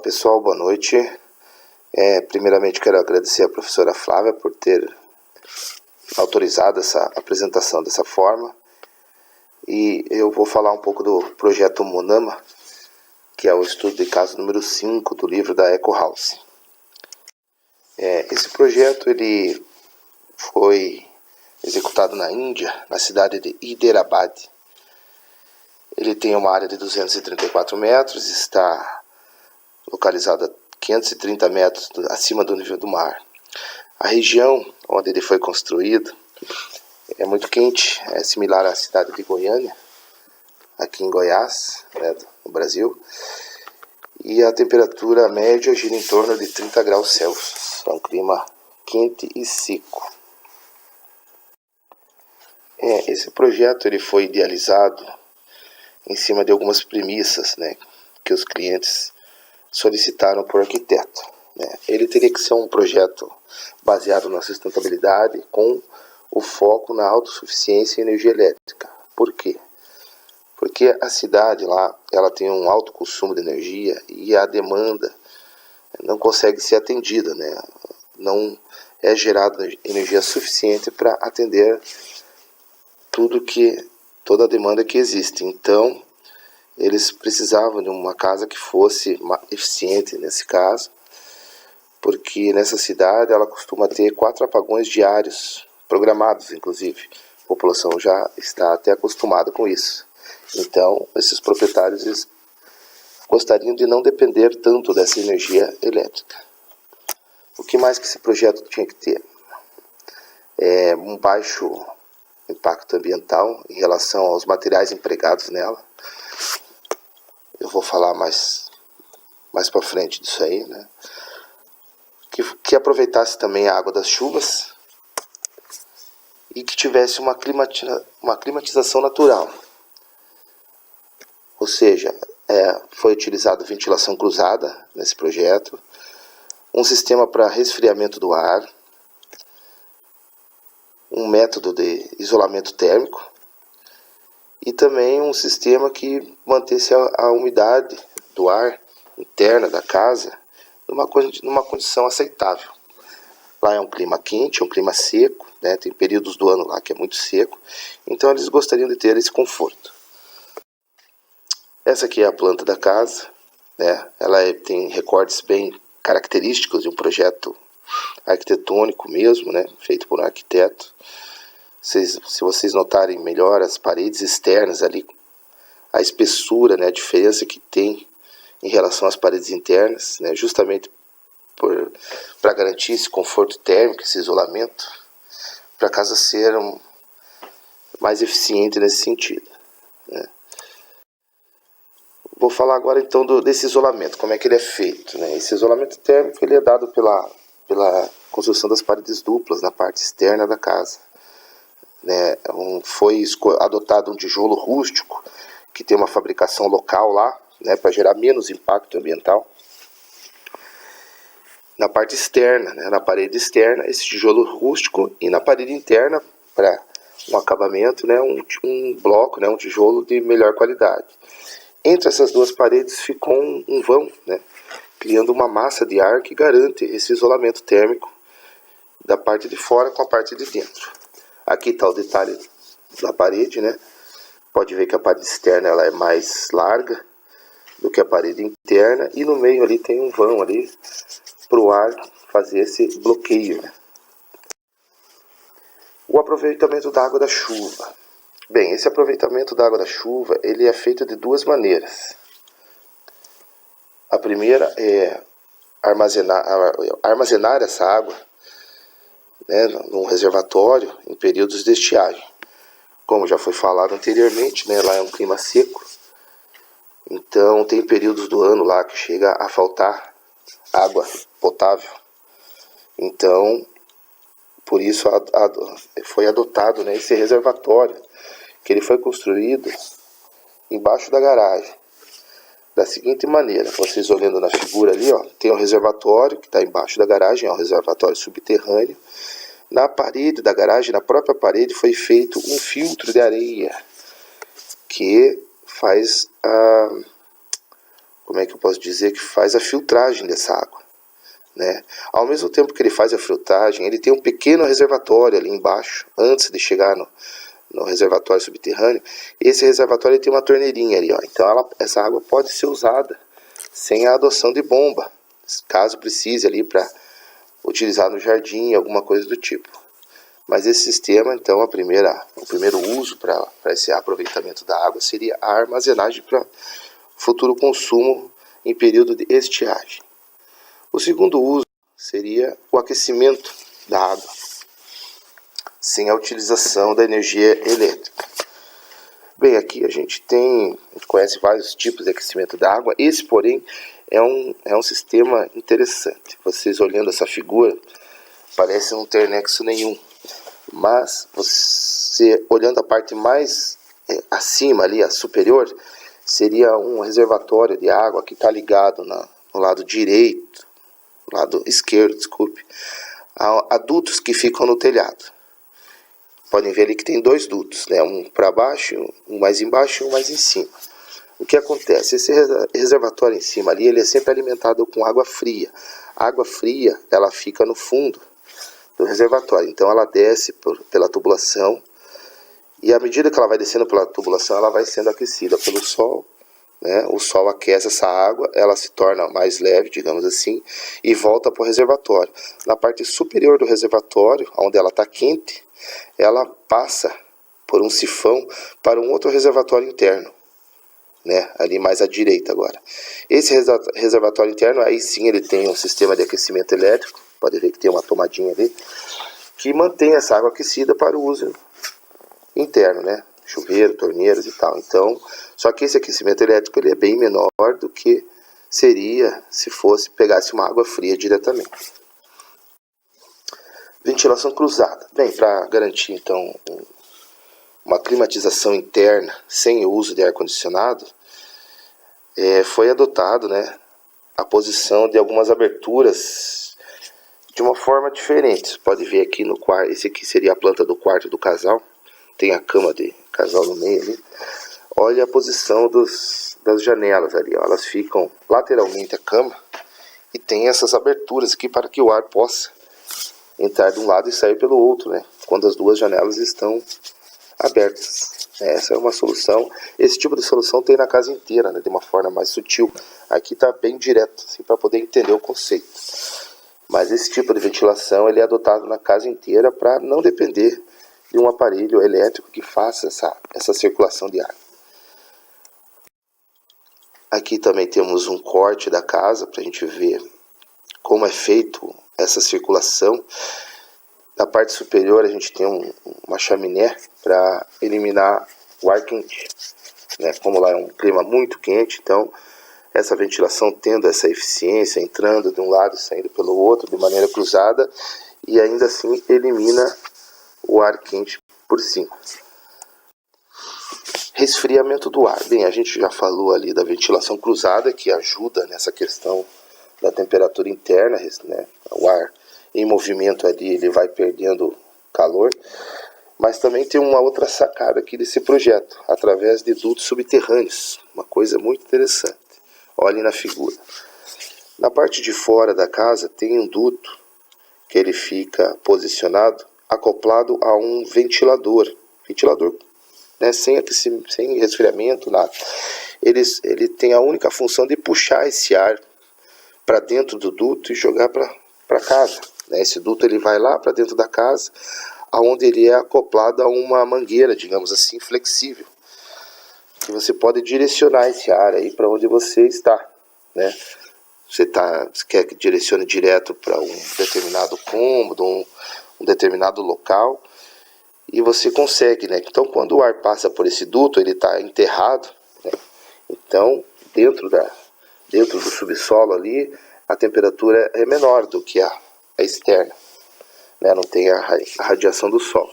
pessoal, boa noite. Primeiramente quero agradecer a professora Flávia por ter autorizado essa apresentação dessa forma. E eu vou falar um pouco do projeto Monama, que é o estudo de caso número 5 do livro da Eco House. Esse projeto ele foi executado na Índia, na cidade de Hyderabad. Ele tem uma área de 234 metros, está localizado a 530 metros acima do nível do mar. A região onde ele foi construído é muito quente, é similar à cidade de Goiânia, aqui em Goiás, no Brasil. E a temperatura média gira em torno de 30 graus Celsius. É um clima quente e seco. Esse projeto ele foi idealizado em cima de algumas premissas, que os clientes solicitaram por arquiteto. Ele teria que ser um projeto baseado na sustentabilidade com o foco na autossuficiência em energia elétrica. Por quê? Porque a cidade lá ela tem um alto consumo de energia e a demanda não consegue ser atendida, não é gerada energia suficiente para atender toda a demanda que existe. Então eles precisavam de uma casa que fosse eficiente nesse caso, porque nessa cidade ela costuma ter 4 apagões diários, programados inclusive. A população já está até acostumada com isso. Então esses proprietários eles gostariam de não depender tanto dessa energia elétrica. O que mais que esse projeto tinha que ter? Um baixo impacto ambiental em relação aos materiais empregados nela. Eu vou falar mais para frente disso aí, Que aproveitasse também a água das chuvas e que tivesse uma climatização natural. Ou seja, foi utilizado ventilação cruzada nesse projeto, um sistema para resfriamento do ar, um método de isolamento térmico e também um sistema que mantesse a umidade do ar interna da casa numa condição aceitável. Lá é um clima quente, é um clima seco, tem períodos do ano lá que é muito seco, então eles gostariam de ter esse conforto. Essa aqui é a planta da casa, ela tem recortes bem característicos de um projeto arquitetônico mesmo, feito por um arquiteto. Se vocês notarem melhor as paredes externas ali, a espessura, a diferença que tem em relação às paredes internas, justamente para garantir esse conforto térmico, esse isolamento, para a casa ser mais eficiente nesse sentido. Vou falar agora então desse isolamento, como é que ele é feito. Esse isolamento térmico ele é dado pela construção das paredes duplas na parte externa da casa. Foi adotado um tijolo rústico que tem uma fabricação local lá, para gerar menos impacto ambiental. Na parte externa, na parede externa, esse tijolo rústico, e na parede interna, para um acabamento, um bloco, um tijolo de melhor qualidade. Entre essas duas paredes ficou um vão, criando uma massa de ar que garante esse isolamento térmico da parte de fora com a parte de dentro. Aqui está o detalhe da parede, Pode ver que a parede externa ela é mais larga do que a parede interna e no meio ali tem um vão ali para o ar fazer esse bloqueio. O aproveitamento da água da chuva. Bem, esse aproveitamento da água da chuva ele é feito de duas maneiras. A primeira é armazenar essa água num reservatório em períodos de estiagem. Como já foi falado anteriormente, lá é um clima seco, então tem períodos do ano lá que chega a faltar água potável. Então, por isso foi adotado esse reservatório, que ele foi construído embaixo da garagem. Da seguinte maneira, vocês olhando na figura ali, tem um reservatório que está embaixo da garagem, é um reservatório subterrâneo. Na parede da garagem, na própria parede, foi feito um filtro de areia que faz como é que eu posso dizer, que faz a filtragem dessa água, né? Ao mesmo tempo que ele faz a filtragem, ele tem um pequeno reservatório ali embaixo, antes de chegar no reservatório subterrâneo. Esse reservatório tem uma torneirinha ali, ó. Então essa água pode ser usada sem a adoção de bomba, caso precise ali para utilizar no jardim, alguma coisa do tipo. Mas esse sistema, então, o primeiro uso para esse aproveitamento da água seria a armazenagem para futuro consumo em período de estiagem. O segundo uso seria o aquecimento da água, sem a utilização da energia elétrica. Bem, aqui a gente conhece vários tipos de aquecimento da água. Esse, porém, é um sistema interessante. Vocês olhando essa figura, parece não ter nexo nenhum. Mas você olhando a parte mais acima ali, a superior, seria um reservatório de água que está ligado no lado direito, lado esquerdo, desculpe, a dutos que ficam no telhado. Podem ver ali que tem dois dutos, né? Um para baixo, um mais embaixo e um mais em cima. O que acontece? Esse reservatório em cima ali, ele é sempre alimentado com água fria. A água fria, ela fica no fundo do reservatório. Então ela desce pela tubulação, e à medida que ela vai descendo pela tubulação, ela vai sendo aquecida pelo sol, né? O sol aquece essa água, ela se torna mais leve, digamos assim, e volta para o reservatório. Na parte superior do reservatório, onde ela está quente, ela passa por um sifão para um outro reservatório interno, né? Ali mais à direita agora. Esse reservatório interno, aí sim ele tem um sistema de aquecimento elétrico, pode ver que tem uma tomadinha ali, que mantém essa água aquecida para o uso interno, né? Chuveiro, torneiras e tal. Então, só que esse aquecimento elétrico ele é bem menor do que seria se pegasse uma água fria diretamente. Ventilação cruzada. Bem, para garantir então uma climatização interna sem o uso de ar-condicionado, foi adotado, né, a posição de algumas aberturas de uma forma diferente. Você pode ver aqui no quarto, esse aqui seria a planta do quarto do casal, tem a cama de casal no meio ali. Olha a posição das janelas ali, ó. Elas ficam lateralmente à cama e tem essas aberturas aqui para que o ar possa entrar de um lado e sair pelo outro, né, quando as duas janelas estão abertas. Essa é uma solução. Esse tipo de solução tem na casa inteira, né, de uma forma mais sutil. Aqui está bem direto, assim, para poder entender o conceito. Mas esse tipo de ventilação ele é adotado na casa inteira para não depender de um aparelho elétrico que faça essa circulação de ar. Aqui também temos um corte da casa para a gente ver como é feito essa circulação. Na parte superior a gente tem uma chaminé para eliminar o ar quente, né? Como lá é um clima muito quente, então essa ventilação tendo essa eficiência, entrando de um lado e saindo pelo outro de maneira cruzada, e ainda assim elimina o ar quente por cima. Resfriamento do ar. Bem, a gente já falou ali da ventilação cruzada, que ajuda nessa questão da temperatura interna, né? O ar em movimento ali, ele vai perdendo calor. Mas também tem uma outra sacada aqui desse projeto, através de dutos subterrâneos. Uma coisa muito interessante. Olhem na figura. Na parte de fora da casa tem um duto que ele fica posicionado, acoplado a um ventilador, né, sem resfriamento, nada. Ele tem a única função de puxar esse ar para dentro do duto e jogar para casa. Né? Esse duto ele vai lá para dentro da casa, onde ele é acoplado a uma mangueira, digamos assim, flexível, que você pode direcionar esse ar aí para onde você está, né? Você quer que direcione direto para um determinado cômodo, um determinado local, e você consegue, né? Então, quando o ar passa por esse duto, ele está enterrado, né? Então, dentro do subsolo ali, a temperatura é menor do que a externa, né? Não tem a radiação do sol.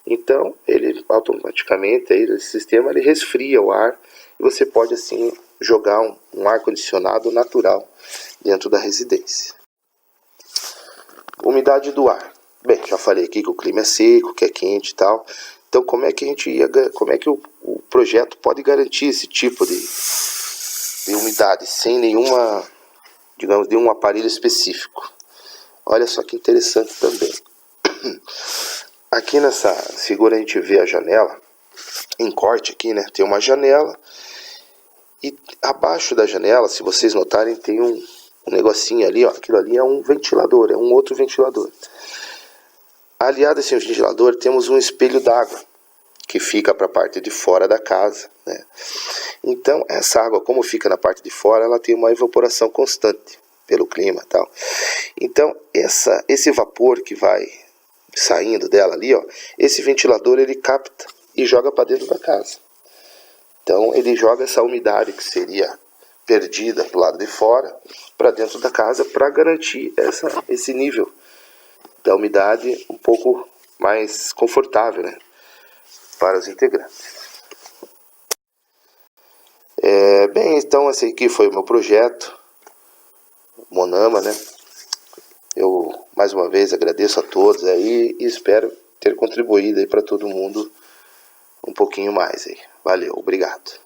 Então, ele automaticamente, esse sistema ele resfria o ar, e você pode assim jogar um ar-condicionado natural dentro da residência. Umidade do ar. Bem, já falei aqui que o clima é seco, que é quente e tal. Então, como é que o projeto pode garantir esse tipo de umidade, sem nenhuma, digamos, de um aparelho específico. Olha só que interessante também. Aqui nessa figura a gente vê a janela, em corte aqui, né? Tem uma janela e abaixo da janela, se vocês notarem, tem um negocinho ali, ó. Aquilo ali é um ventilador, é um outro ventilador. Aliado a esse ventilador, temos um espelho d'água que fica para a parte de fora da casa, né? Então, essa água, como fica na parte de fora, ela tem uma evaporação constante pelo clima e tal. Então, esse vapor que vai saindo dela ali, ó, esse ventilador ele capta e joga para dentro da casa. Então, ele joga essa umidade que seria perdida para o lado de fora para dentro da casa para garantir esse nível da umidade um pouco mais confortável, né, para os integrantes. Bem, então esse aqui foi o meu projeto Monama, né? Eu mais uma vez agradeço a todos aí e espero ter contribuído aí para todo mundo um pouquinho mais aí. Valeu, obrigado.